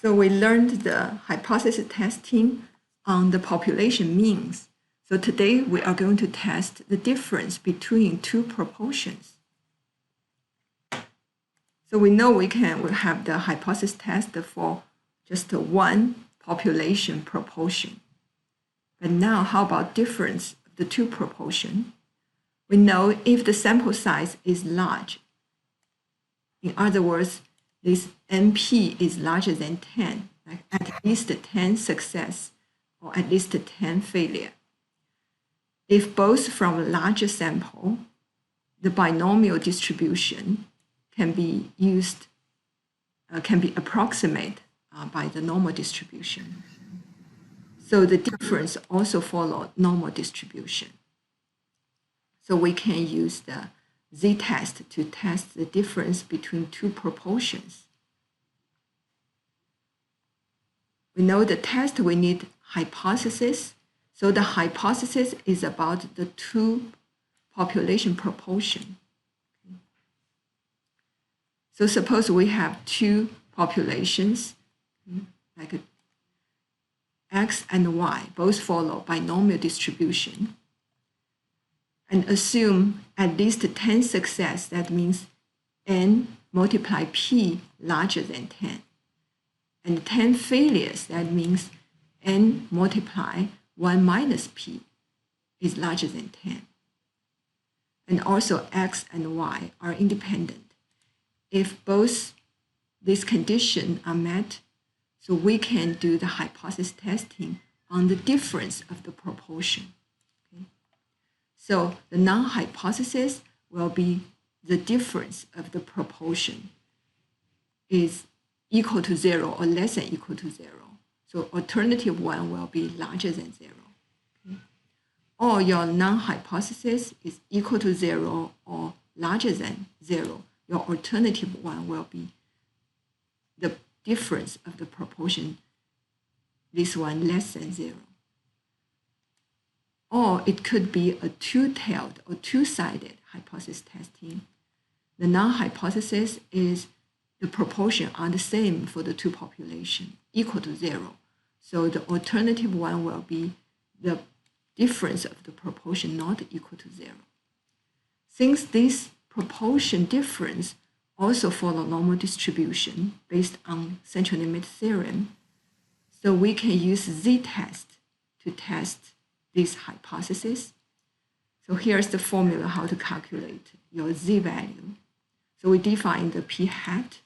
So we learned the hypothesis testing on the population means. So today we are going to test the difference between two proportions. So we know we have the hypothesis test for just one population proportion. But now how about difference of the two proportion? We know if the sample size is large, in other words, this NP is larger than 10, like at least 10 success or at least 10 failure. If both from a larger sample, the binomial distribution can be used, can be approximated by the normal distribution. So the difference also follow normal distribution. So we can use the z-test to test the difference between two proportions. We know the test, we need hypothesis. So the hypothesis is about the two population proportion. So suppose we have two populations, like X and Y, both follow binomial distribution, and assume at least 10 success. That means N multiply P larger than 10. And 10 failures, that means N multiply 1 minus P is larger than 10. And also X and Y are independent. If both these conditions are met, so we can do the hypothesis testing on the difference of the proportion. Okay? So the non-hypothesis will be the difference of the proportion is equal to 0 or less than equal to 0. So alternative one will be larger than 0. Okay? Or your non-hypothesis is equal to 0 or larger than 0. Your alternative one will be the difference of the proportion, this one less than 0. Or it could be a two-tailed or two-sided hypothesis testing. The non-hypothesis is the proportion are the same for the two populations, equal to 0. So the alternative one will be the difference of the proportion not equal to 0. Since this proportion difference also follow normal distribution based on central limit theorem, so we can use z-test to test this hypothesis. So here's the formula how to calculate your z-value. So we define the p hat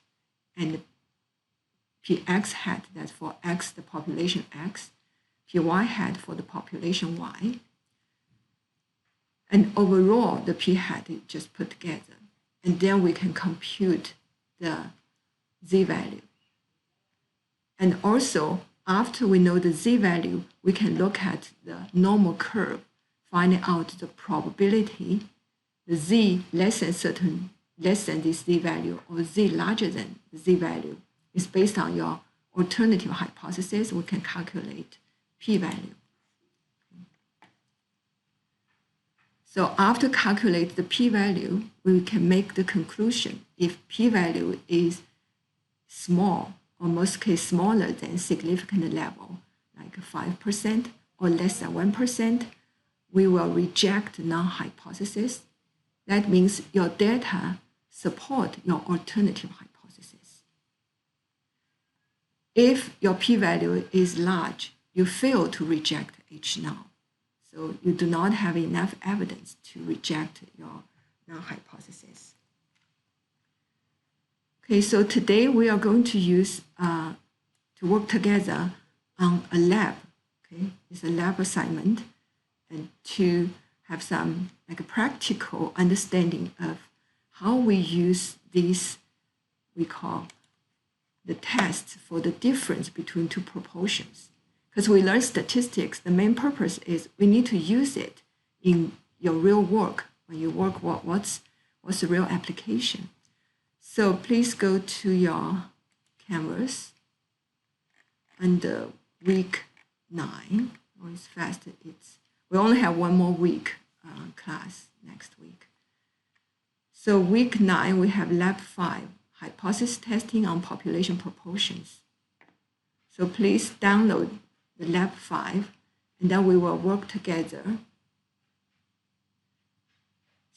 and px hat, that's for x, the population x, py hat for the population y. And overall, the p hat is just put together. And then we can compute the z-value. And also, after we know the z-value, we can look at the normal curve, finding out the probability, the z less than this z-value, or z larger than the z-value, is based on your alternative hypothesis. We can calculate p-value. So after calculate the p-value, we can make the conclusion if p-value is small, or most case smaller than significant level, like 5% or less than 1%, we will reject non-hypothesis. That means your data support your alternative hypothesis. If your p-value is large, you fail to reject H-null. So you do not have enough evidence to reject your non-hypothesis. Okay, so today we are going to use to work together on a lab. Okay, it's a lab assignment, and to have some like a practical understanding of how we use these, we call the test for the difference between two proportions. Because we learn statistics, the main purpose is we need to use it in your real work. When you work, what's the real application? So please go to your canvas and week 9. Oh, it's fast. We only have one more week class next week. So week 9, we have Lab 5, hypothesis testing on population proportions. So please download the Lab5, and then we will work together.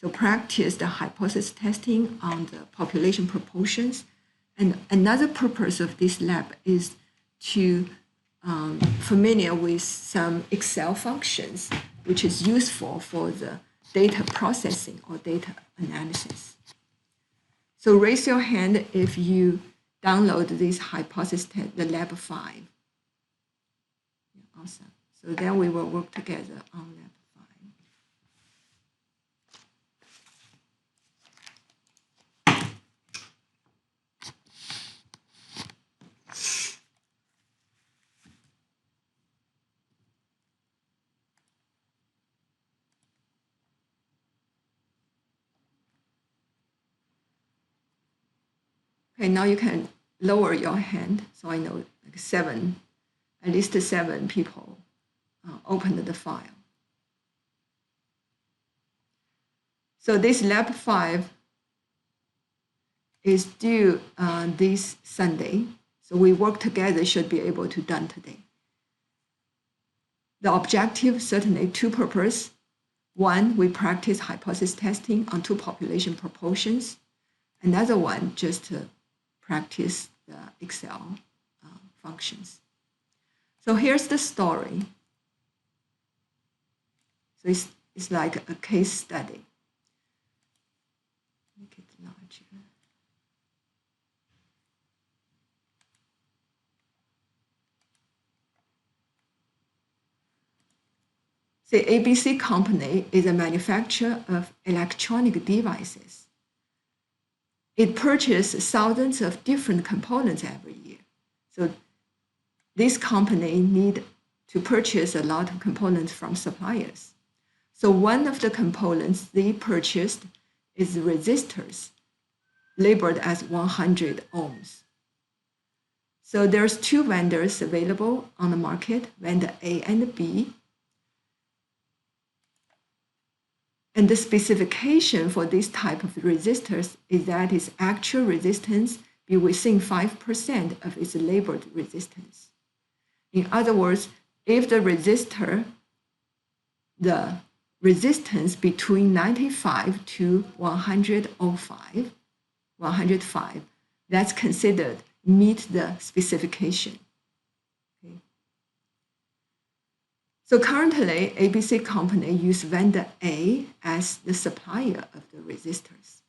So practice the hypothesis testing on the population proportions. And another purpose of this lab is to familiar with some Excel functions, which is useful for the data processing or data analysis. So raise your hand if you download this hypothesis test, the Lab5. Yeah, awesome. So then we will work together on Lab5. Okay, now you can lower your hand. So I know like at least seven people opened the file. So this Lab5 is due this Sunday. So we work together, should be able to done today. The objective, certainly two purposes. One, we practice hypothesis testing on two population proportions. Another one, just to practice the Excel functions. So here's the story. So it's like a case study. Make it larger. The ABC company is a manufacturer of electronic devices. It purchases thousands of different components every year. So this company need to purchase a lot of components from suppliers. So one of the components they purchased is resistors, labeled as 100 ohms. So there's two vendors available on the market, vendor A and B. And the specification for this type of resistors is that its actual resistance be within 5% of its labeled resistance. In other words, if the resistance between 95 to 105, that's considered meet the specification. Okay. So currently, ABC company use vendor A as the supplier of the resistors.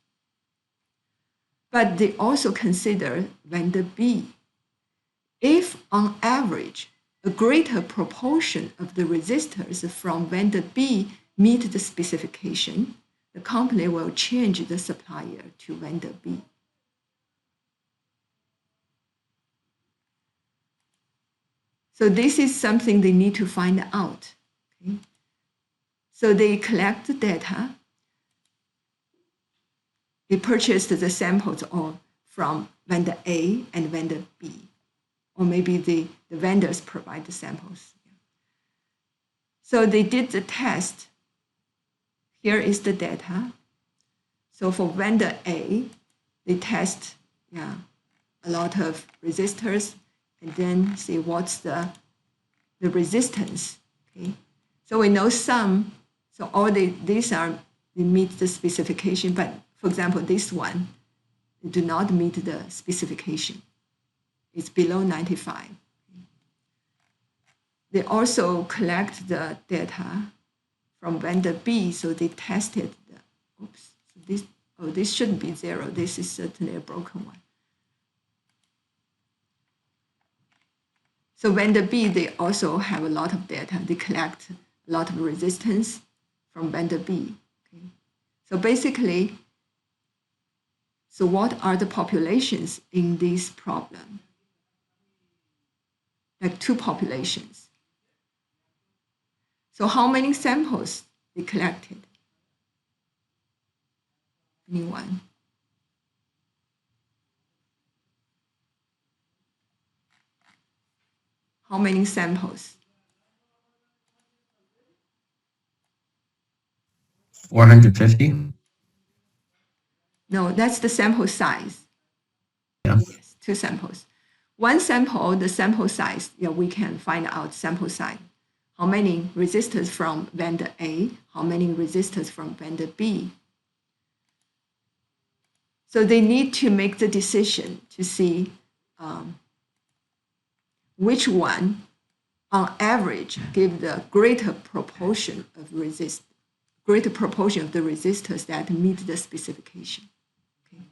But they also consider vendor B. If on average, a greater proportion of the resistors from vendor B meet the specification, the company will change the supplier to vendor B. So this is something they need to find out. Okay? So they collect the data. They purchased the samples all from vendor A and vendor B, or maybe the vendors provide the samples. So they did the test. Here is the data. So for vendor A, they test a lot of resistors and then see what's the resistance. Okay? So we know some, so all these they meet the specification, but for example, this one, they do not meet the specification. It's below 95. They also collect the data from vendor B, so they tested this shouldn't be 0. This is certainly a broken one. So vendor B, they also have a lot of data. They collect a lot of resistance from vendor B. Okay? So basically, so what are the populations in this problem? Like two populations. So how many samples they collected? Anyone? How many samples? 150? No, that's the sample size. Yeah. Yes, two samples. one sample, the sample size, we can find out sample size. How many resistors from vendor A, how many resistors from vendor B. So they need to make the decision to see which one, on average, give the greater proportion of the resistors that meet the specification. Okay.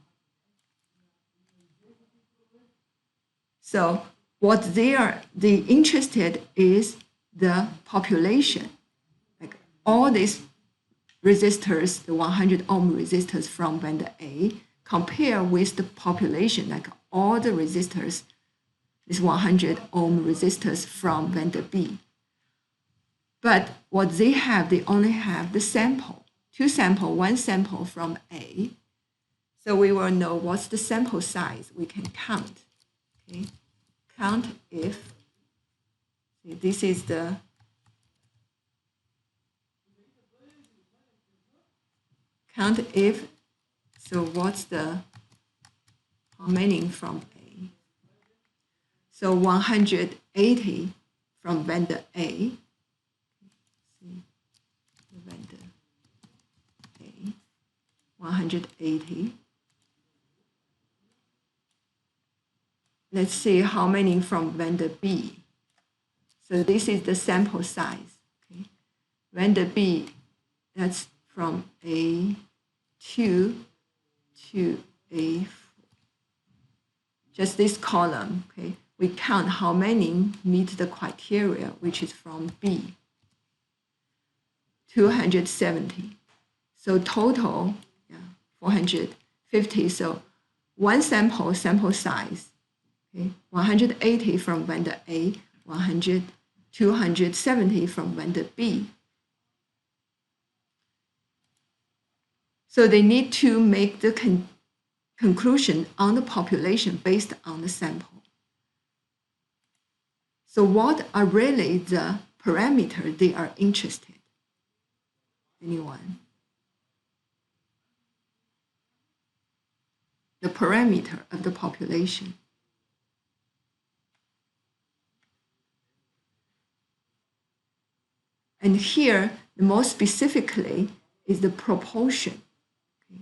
So what they interested is the population, like all these resistors, the 100 ohm resistors from vendor A, compare with the population, like all the resistors, these 100 ohm resistors from vendor B. But what they have, they only have the sample, two samples, one sample from A. So we will know what's the sample size. We can count. Okay, count if. This is the count if. So what's the how many from A? So 180 from vendor A. Vendor A, 180. Let's see how many from vendor B. So this is the sample size. Okay, vendor B, that's from A2 to A4. Just this column. Okay, we count how many meet the criteria, which is from B. 270. So total, 450. So one sample size, okay, 180 from vendor A, 270 from vendor B. So they need to make the conclusion on the population based on the sample. So what are really the parameters they are interested? Anyone? The parameter of the population. And here, most specifically, is the proportion. Okay.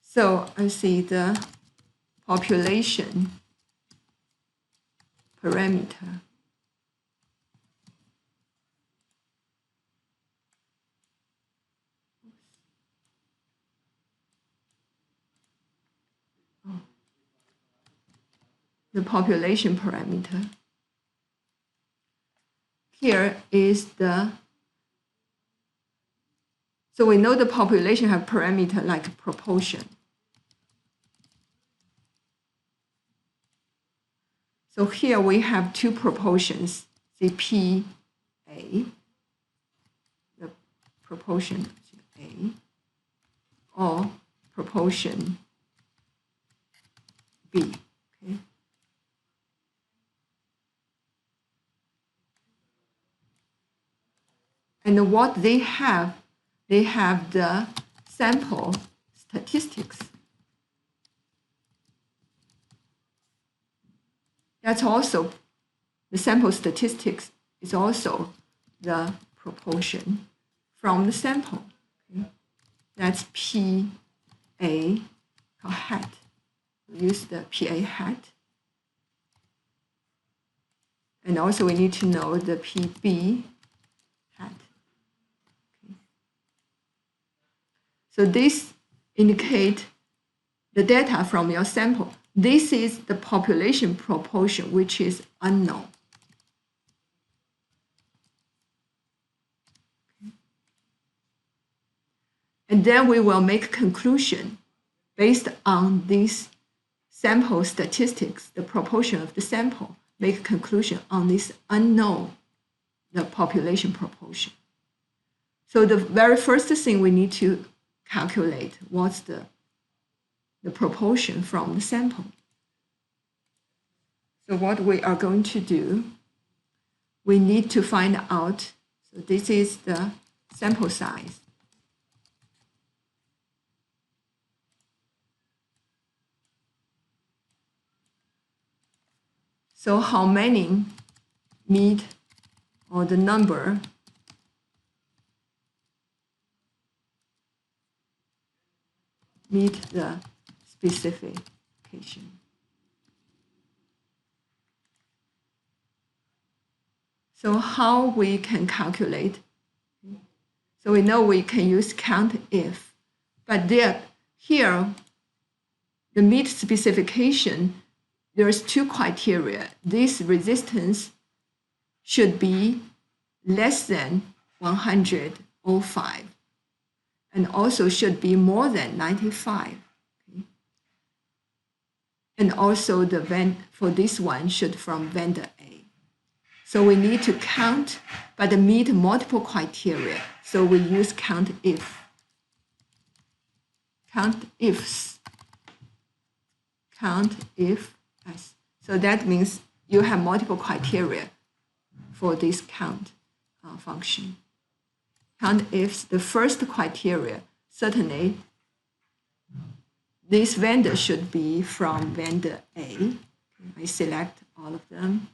So I see the population parameter. The population parameter. Here is the, so we know the population have parameter like proportion. So here we have two proportions, the PA, the proportion A, or proportion B. Okay. And what they have the sample statistics. That's also, the sample statistics is also the proportion from the sample. Okay? That's PA hat. We use the PA hat. And also we need to know the PB hat. Okay. So this indicate the data from your sample. This is the population proportion, which is unknown. Okay. And then we will make a conclusion based on these sample statistics, the proportion of the sample, make a conclusion on this unknown, the population proportion. So the very first thing we need to calculate what's the proportion from the sample. So what we are going to do, we need to find out, so this is the sample size. So how many meet, or the number meet the specification. So how we can calculate? So we know we can use count if, but here, the meet specification, there's two criteria. This resistance should be less than 105 and also should be more than 95. Okay? And also for this one should from vendor A. So we need to count, but meet multiple criteria. So we use count if. Count ifs. Count if s. So that means you have multiple criteria for this count function. Count ifs, the first criteria, certainly this vendor should be from vendor A. Okay, I select all of them.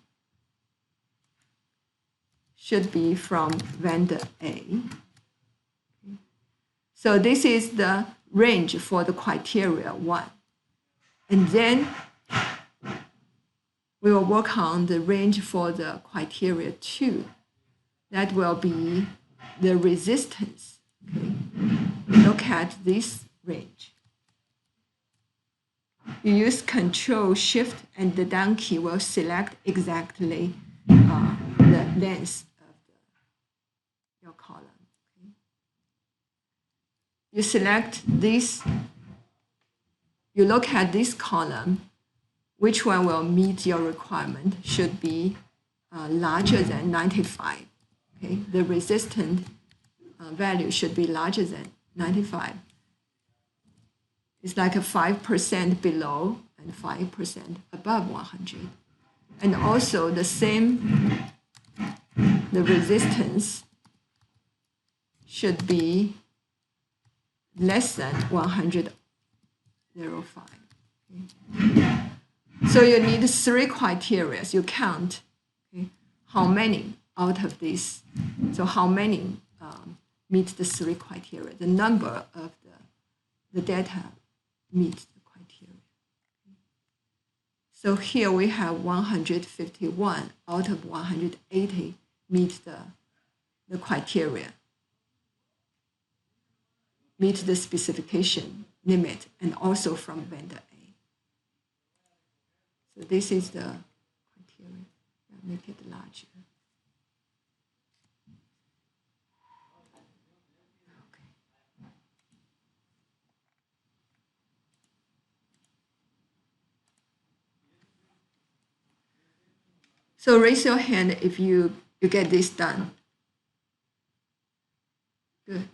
Should be from vendor A. Okay. So this is the range for the criteria 1. And then we will work on the range for the criteria 2. That will be the resistance. Okay. Look at this range. You use Control Shift and the down key will select exactly the length of your column. Okay. You select this. You look at this column. Which one will meet your requirement? Should be larger than 95. Okay, the resistance value should be larger than 95. It's like a 5% below and 5% above 100. And also the same, the resistance should be less than 105. Okay. So you need 3 criteria. You count, okay, how many out of this. So how many meet the 3 criteria? The number of the data meets the criteria. So here we have 151 out of 180 meet the criteria, meet the specification limit, and also from vendor A. So this is the criteria. Make it larger. Okay. So raise your hand if you get this done. Good.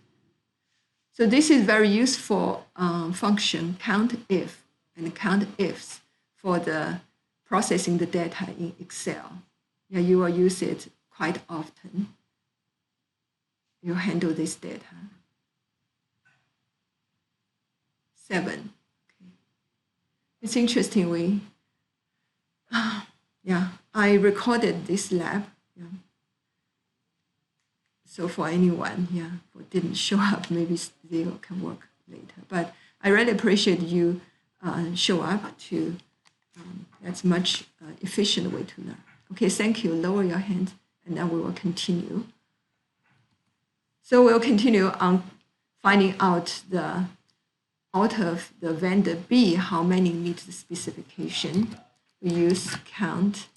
So this is very useful function, count if and count ifs for the processing the data in Excel. Yeah, you will use it quite often. You handle this data. 7. Okay. It's interesting. Yeah, I recorded this lab. Yeah. So for anyone, who didn't show up, maybe they can work later. But I really appreciate you show up to. That's much efficient way to learn. Okay, thank you. Lower your hand, and then we will continue. So we'll continue on finding out out of the vendor B, how many meet the specification. We use count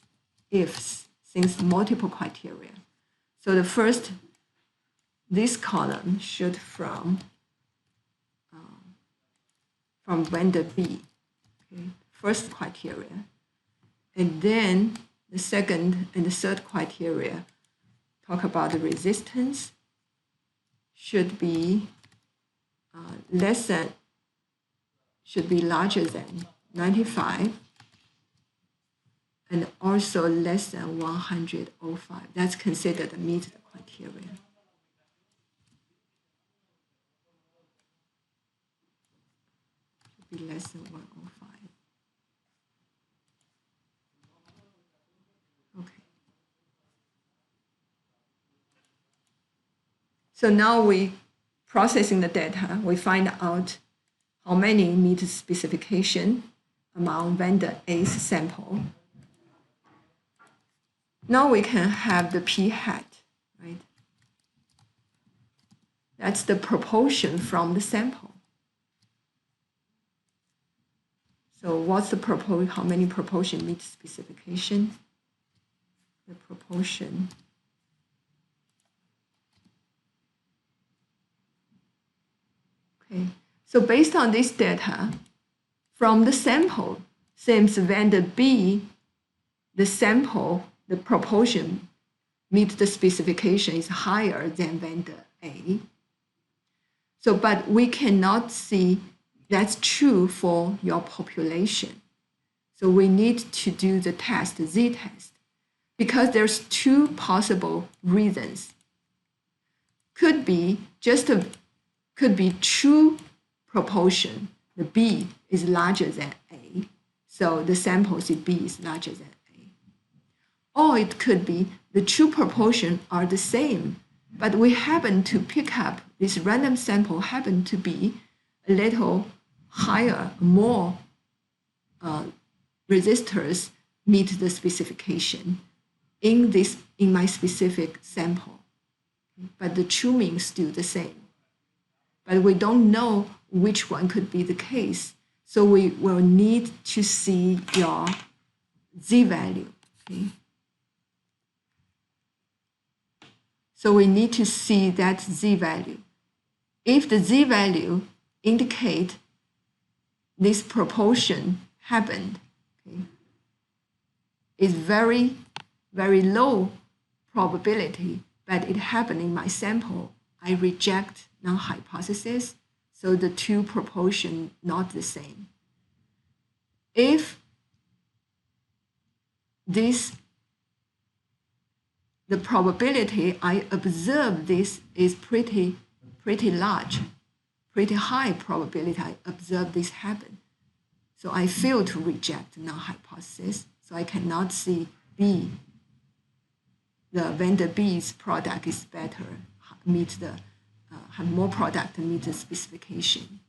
ifs, since multiple criteria. So the first, this column should from vendor B, okay, first criteria. And then the second and the third criteria talk about the resistance should be larger than 95 and also less than 105. That's considered to meet the criteria. Should be less than 105. So now we processing the data, we find out how many meet specification among vendor A's sample. Now we can have the p hat, right? That's the proportion from the sample. So what's the proportion? How many proportion meet specification? The proportion. Okay. So based on this data, from the sample, since vendor B, the sample, the proportion meet the specification is higher than vendor A. So, but we cannot see that's true for your population. So we need to do the test, the z-test, because there's two possible reasons. Could be true proportion, the B is larger than A, so the sample B is larger than A. Or it could be the true proportion are the same, but we happen to pick up this random sample happen to be a little higher, more resistors meet the specification in my specific sample. But the true mean is still the same. But we don't know which one could be the case. So we will need to see your z-value. Okay? So we need to see that z-value. If the z-value indicate this proportion happened, okay, is very, very low probability, but it happened in my sample, I reject null hypothesis, so the two proportion not the same. If the probability I observe this is pretty large, pretty high probability I observe this happen. So I fail to reject null hypothesis, so I cannot see B. The vendor B's product is better, have more product meet the specification.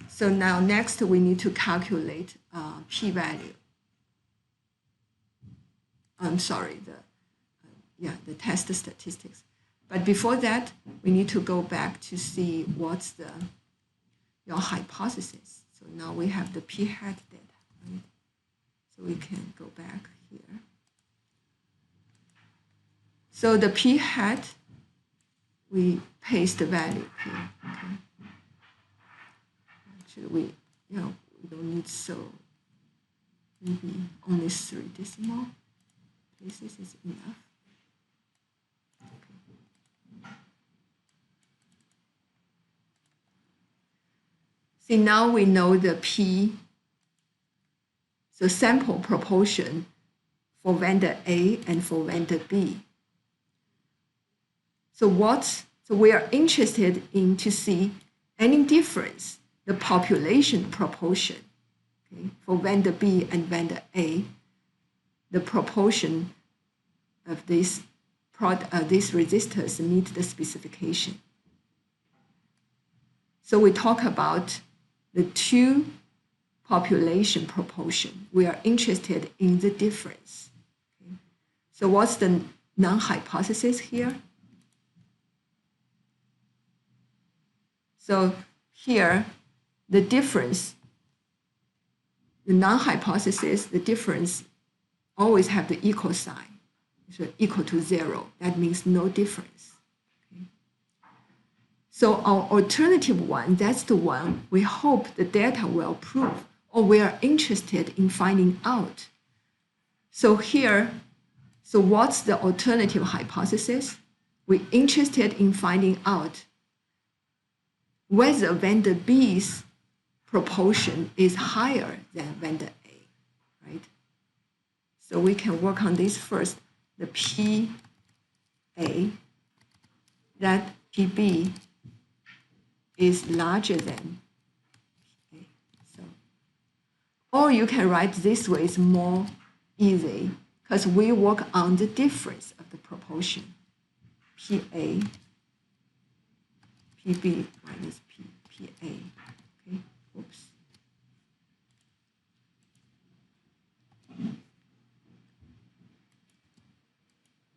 So now next we need to calculate p-value. I'm sorry, the test statistics. But before that, we need to go back to see what's your hypothesis. So now we have the p-hat data, right? So we can go back here. So the p-hat, we paste the value here. Okay. Actually, we don't need so maybe only 3 decimal places is enough. Okay. See, now we know the p, so sample proportion for vendor A and for vendor B. So we are interested in to see any difference, the population proportion, okay, for vendor B and vendor A, the proportion of these resistors meet the specification. So we talk about the two population proportion. We are interested in the difference. Okay. So what's the null hypothesis here? So here, the difference, the null hypothesis, the difference always have the equal sign, so equal to 0. That means no difference. Okay. So our alternative one, that's the one we hope the data will prove, or we are interested in finding out. So here, so what's the alternative hypothesis? We're interested in finding out whether vendor B's proportion is higher than vendor A, right? So we can work on this first, the PA, that PB is larger than PA. So, or you can write this way, it's more easy, because we work on the difference of the proportion. PA, PB minus PA. Okay, oops.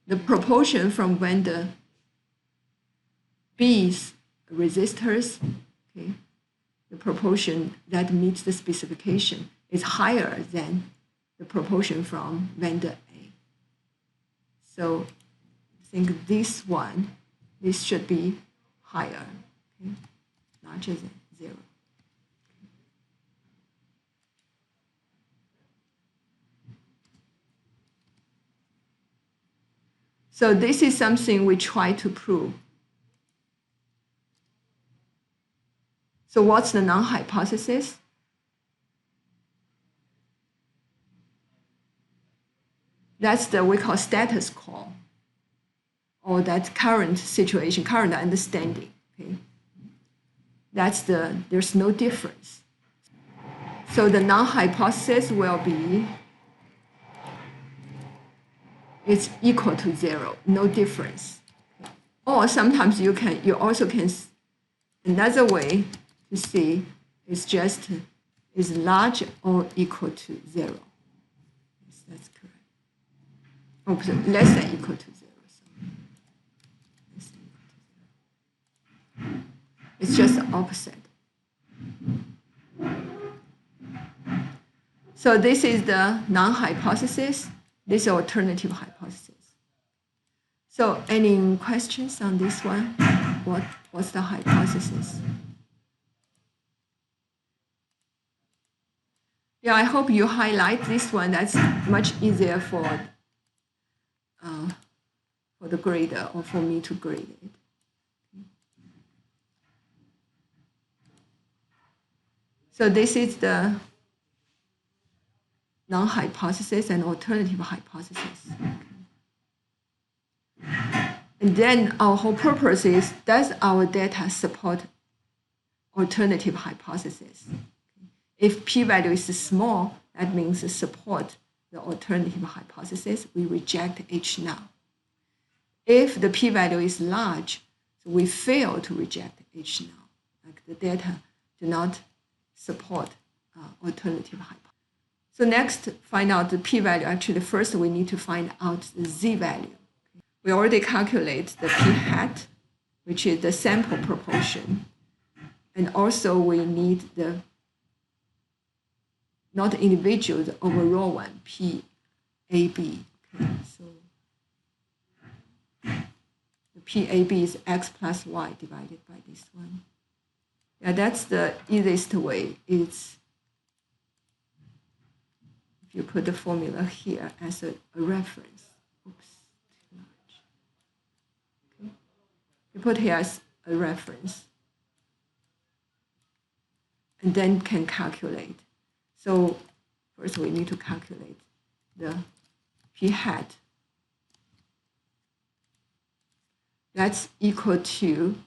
The proportion from vendor B's resistors, okay, the proportion that meets the specification is higher than the proportion from vendor A. So I think this should be higher, okay, larger than 0. So this is something we try to prove. So what's the null hypothesis? That's the we call status quo, or that current situation, current understanding. Okay, that's there's no difference. So the null hypothesis will be it's equal to 0, no difference. Or sometimes you also can another way to see is just is large or equal to 0. Yes, that's correct. Oh, so less than equal to 0. So less than equal to 0. It's just the opposite. So this is the null hypothesis. This is alternative hypothesis. So any questions on this one? What's the hypothesis? Yeah, I hope you highlight this one. That's much easier for the grader or for me to grade it. So this is the null hypothesis and alternative hypothesis. And then our whole purpose is, does our data support alternative hypothesis? If p-value is small, that means support the alternative hypothesis. We reject H null. If the p-value is large, so we fail to reject H null. Like the data do not support alternative hypothesis. So next, find out the p-value. Actually, first we need to find out the z-value. We already calculate the p-hat, which is the sample proportion. And also we need the, not individual, the overall one, PAB. Okay, so the PAB is x plus y divided by this one. Yeah, that's the easiest way. It's if you put the formula here as a reference. Oops, too much. Okay. You put here as a reference. And then can calculate. So first we need to calculate the p-hat. That's equal to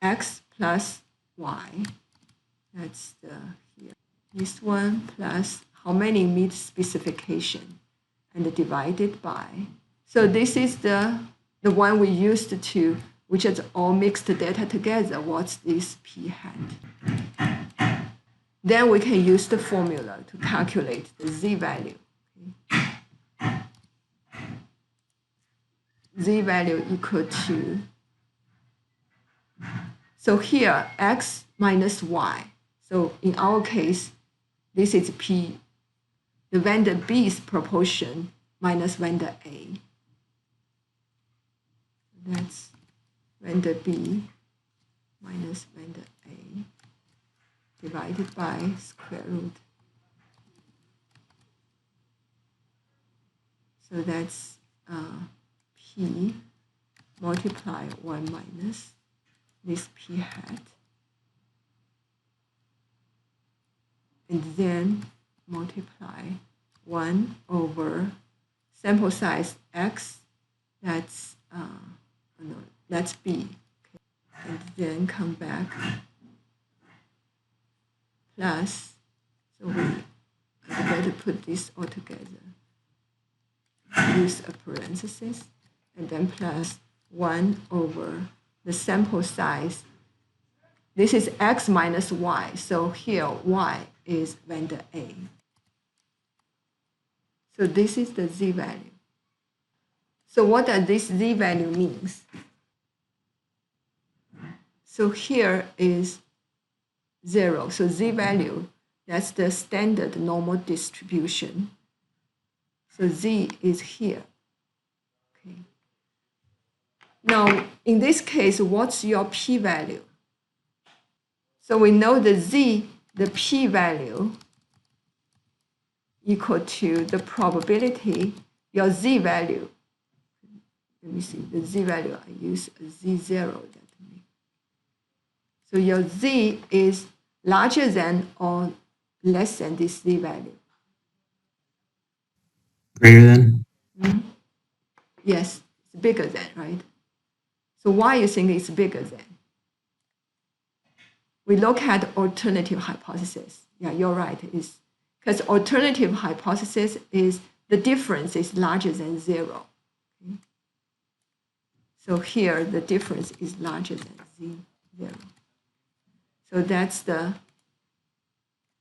x plus y. That's the here. This one plus how many meet specification and divided by. So this is the one we used to, which is all mixed data together. What's this p-hat? Then we can use the formula to calculate the z-value. Okay. Z-value equal to, so here x minus y. So in our case, this is p, the vendor B's proportion minus vendor A. That's vendor B minus vendor A divided by square root. So that's P multiply 1 minus this p-hat. And then multiply 1 over sample size x, that's no, that's B. Okay. And then come back plus, so we better put this all together. Use a parenthesis, and then plus 1 over the sample size. This is x minus y. So here y is vendor A. So this is the z-value. So what does this z-value means? So here is 0. So z-value, that's the standard normal distribution. So z is here. Okay. Now, in this case, what's your p-value? So we know the z, the p-value equal to the probability, your z-value. Let me see, the z-value, I use a z0. So your z is larger than or less than this z-value? Greater than? Mm-hmm. Yes, it's bigger than, right? So why you think it's bigger than? We look at alternative hypothesis. Yeah, you're right. It's because alternative hypothesis is the difference is larger than 0. Okay? So here the difference is larger than 0. So that's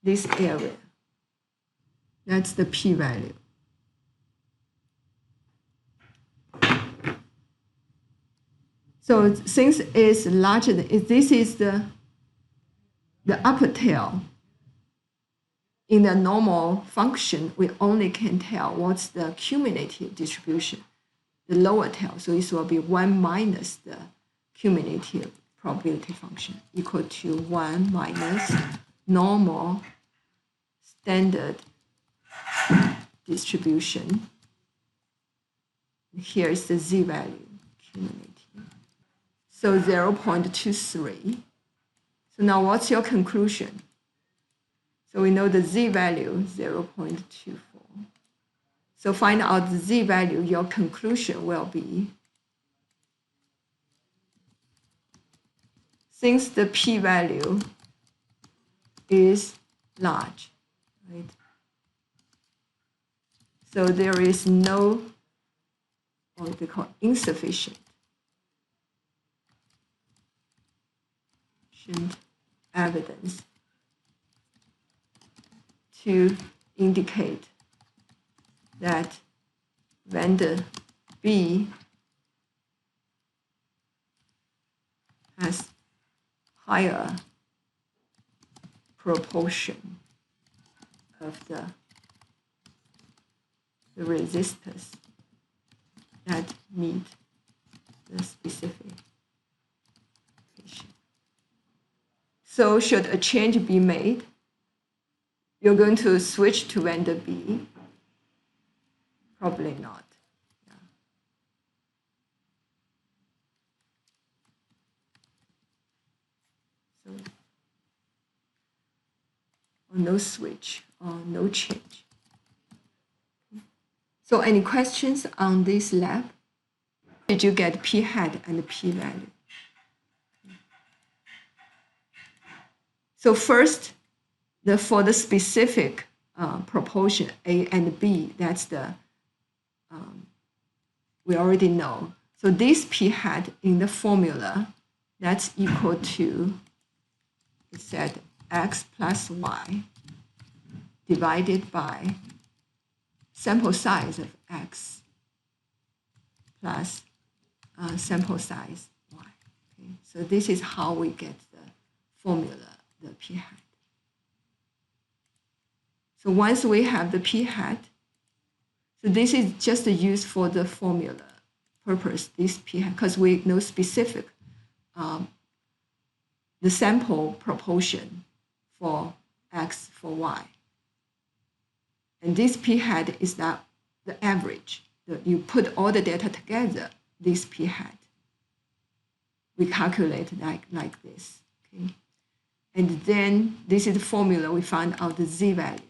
this area. That's the p-value. So since it's larger than, this is the upper tail. In the normal function, we only can tell what's the cumulative distribution, the lower tail. So this will be 1 minus the cumulative probability function equal to 1 minus normal standard distribution. Here is the z-value, cumulative. So 0.23. So now what's your conclusion? So we know the z-value, 0.24. So find out the z-value, your conclusion will be, since the p-value is large, right? So there is no, what they call insufficient evidence to indicate that vendor B has higher proportion of the resistors that meet the specification. So should a change be made, you're going to switch to vendor B? Probably not. Yeah. So, or no switch, or no change. So any questions on this lab? Did you get p hat and p value? So first, for the specific proportion A and B, that's the, we already know. So this p hat in the formula, that's equal to, it said x plus y divided by sample size of x plus sample size y. Okay? So this is how we get the formula, the p hat. So once we have the p hat, so this is just used for the formula purpose, this p hat, because we know specific the sample proportion for x for y. And this p hat is not the average. You put all the data together, this p hat. We calculate like this. Okay? And then this is the formula, we find out the z-value.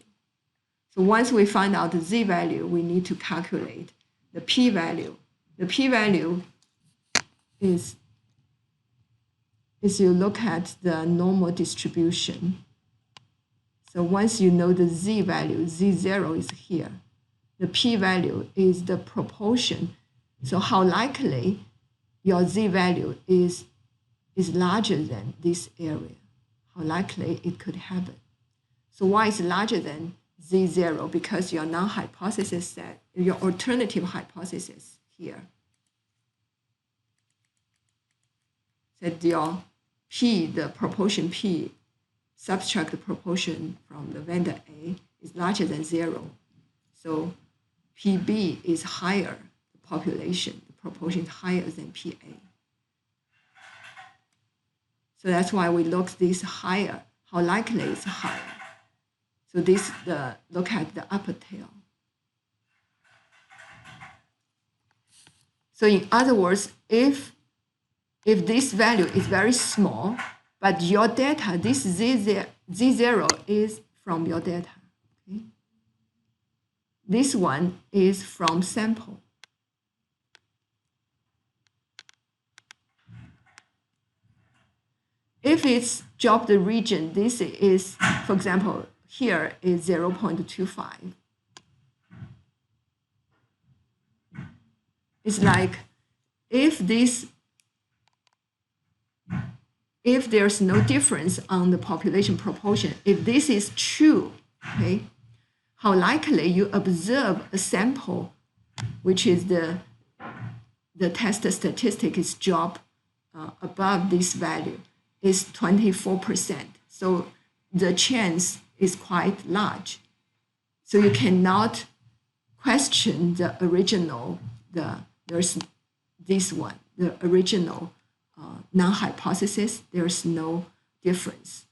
So once we find out the z-value, we need to calculate the p-value. The p-value is you look at the normal distribution. So once you know the z-value, z0 is here. The p-value is the proportion. So how likely your z value is larger than this area, how likely it could happen. So y is larger than z0 because your non-hypothesis set, your alternative hypothesis here said your p, the proportion p, subtract the proportion from the vendor A is larger than 0. So PB is higher, the population, the proportion is higher than PA. So that's why we look this higher, how likely it's higher. So this, look at the upper tail. So in other words, if this value is very small, but your data, this Z0 is from your data. Okay? This one is from sample. If it's dropped the region, this is, for example, here is 0.25. It's like if there's no difference on the population proportion, if this is true, okay, how likely you observe a sample, which is the test statistic is drop above this value, is 24%. So the chance is quite large. So you cannot question the original, there's this one, the original non-hypothesis, there's no difference.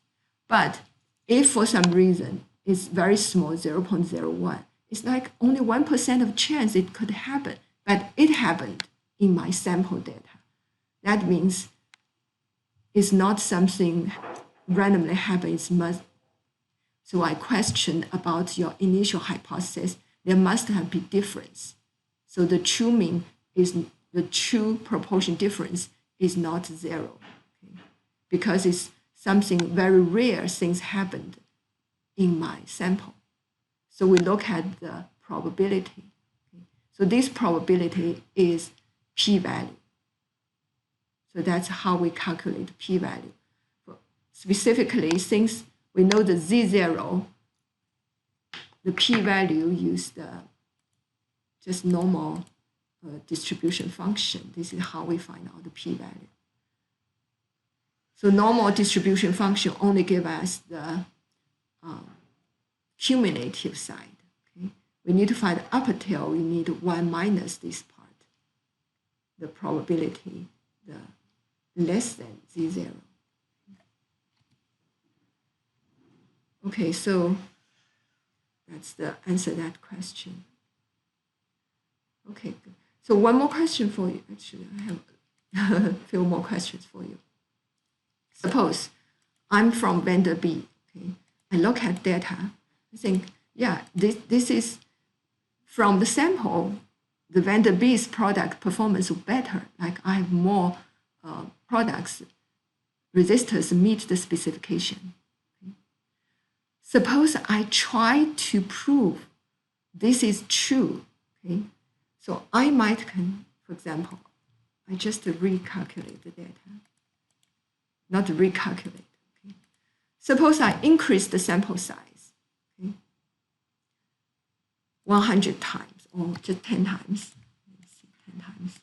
But if for some reason it's very small, 0.01, it's like only 1% of chance it could happen, but it happened in my sample data. That means it's not something randomly happens. So I question about your initial hypothesis. There must have been difference. So the true mean is the true proportion difference is not 0, okay? Because it's something very rare things happened in my sample. So we look at the probability. Okay? So this probability is p-value. So that's how we calculate p-value. Specifically, since we know the z0, the p-value use the just normal distribution function. This is how we find out the p-value. So normal distribution function only give us the cumulative side. Okay? We need to find the upper tail. We need 1 minus this part, the probability, the less than z0. Okay, so that's the answer to that question. Okay, good. So one more question for you. Actually, I have a few more questions for you. Suppose I'm from vendor B. Okay, I look at data. I think, yeah, this is from the sample. The vendor B's product performance is better. Like I have more products, resistors meet the specification. Okay. Suppose I try to prove this is true. Okay. So I might, for example, I just recalculate the data, not recalculate. Okay. Suppose I increase the sample size, okay, 100 times or just 10 times. Let's see, 10 times.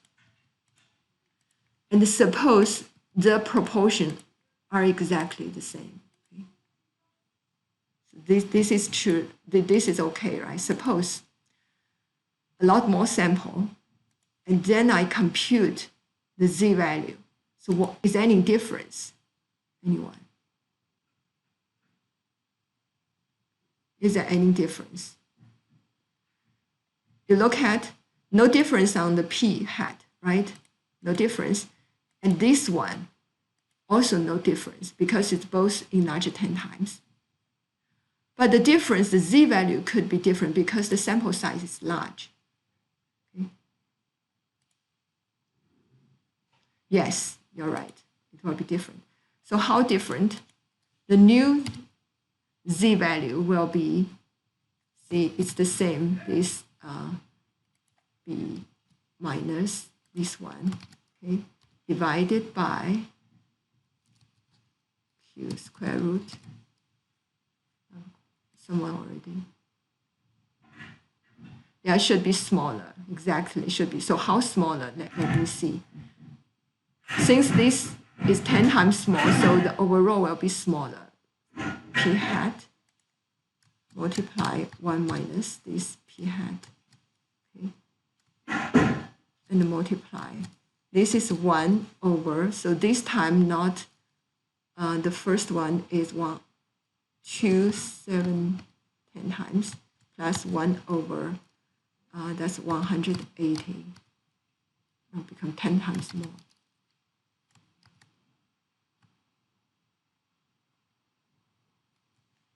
And suppose the proportion are exactly the same. Okay. So this is true. This is okay, right? Suppose a lot more sample, and then I compute the z value. So what is any difference? Anyone? Is there any difference? You look at no difference on the p hat, right? No difference. And this one, also no difference because it's both enlarged 10 times. But the difference, the z value could be different because the sample size is large. Okay. Yes, you're right. It will be different. So how different? The new z value will be, see, it's the same, this b minus this one, okay? divided by Q square root. Someone already. Yeah, it should be smaller. Exactly, it should be. So how smaller? Let me see. Since this is 10 times small, so the overall will be smaller. P hat multiply 1 minus this P hat. Okay. And multiply. This is 1 over, so this time not, the first one is 1, 2, 7, 10 times, plus 1 over, that's 180. It'll become 10 times more.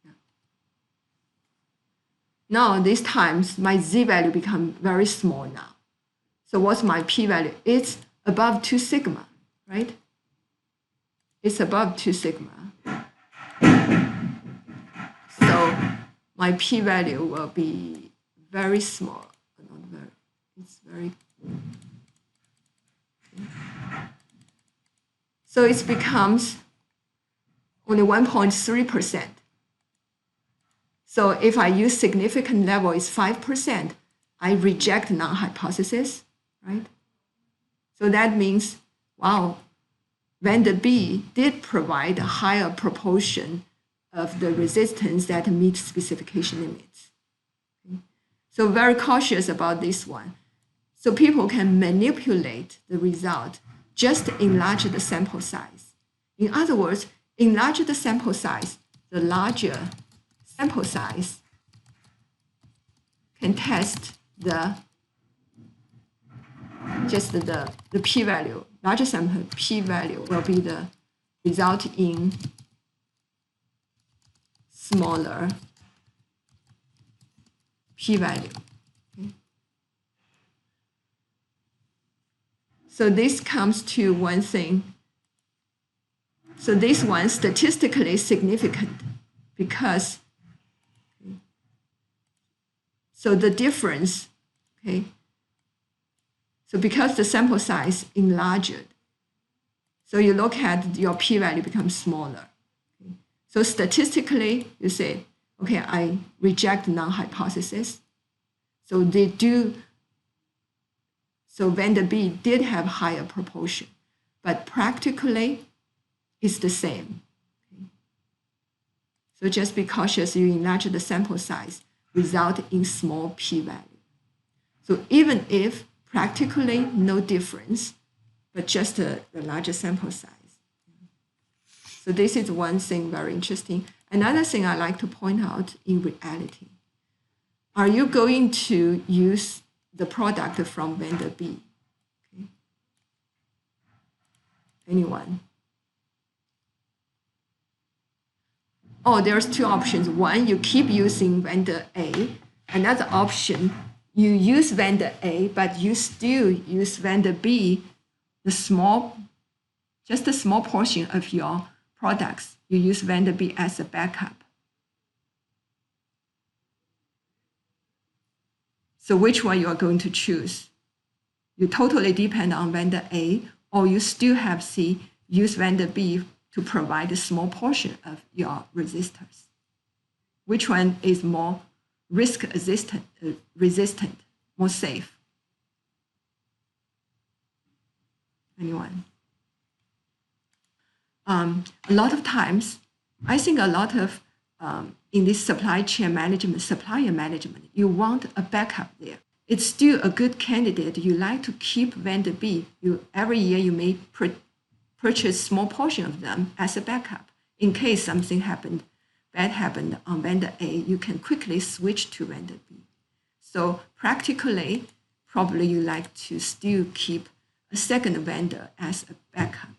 Yeah. Now, these times, my z value become very small now. So what's my p value? It's above 2 sigma, right? It's above 2 sigma. So my p value will be very small. Not very, it's very. So it becomes only 1.3%. So if I use significant level is 5%, I reject null hypothesis, right? So that means, wow, Vander B did provide a higher proportion of the resistance that meets specification limits. Okay? So very cautious about this one. So people can manipulate the result, just enlarge the sample size. In other words, enlarge the sample size, the larger sample size can test the p-value. Larger sample p-value will be the result in smaller p-value. Okay. So this comes to one thing. So this one statistically significant because, so the difference, okay, so because the sample size enlarged, so you look at your p-value becomes smaller. Okay. So statistically, you say, okay, I reject null hypothesis. So they do, so Vander B did have higher proportion, but practically it's the same. Okay. So just be cautious, you enlarge the sample size, result in small p-value. So even if practically no difference, but just the larger sample size. So this is one thing very interesting. Another thing I like to point out in reality, are you going to use the product from Vander B? Okay. Anyone? Oh, there's two options. One, you keep using Vander A. Another option, you use Vander A, but you still use Vander B, just a small portion of your products. You use Vander B as a backup. So which one you are going to choose? You totally depend on Vander A, or you still have C, use Vander B to provide a small portion of your resistors. Which one is more risk resistant, more safe? Anyone? A lot of times, I think a lot of in this supply chain management, supplier management, you want a backup there. It's still a good candidate. You like to keep Vander B. Every year you may purchase small portion of them as a backup. In case something bad happened on Vander A, you can quickly switch to Vander B. So practically, probably you like to still keep a second vendor as a backup.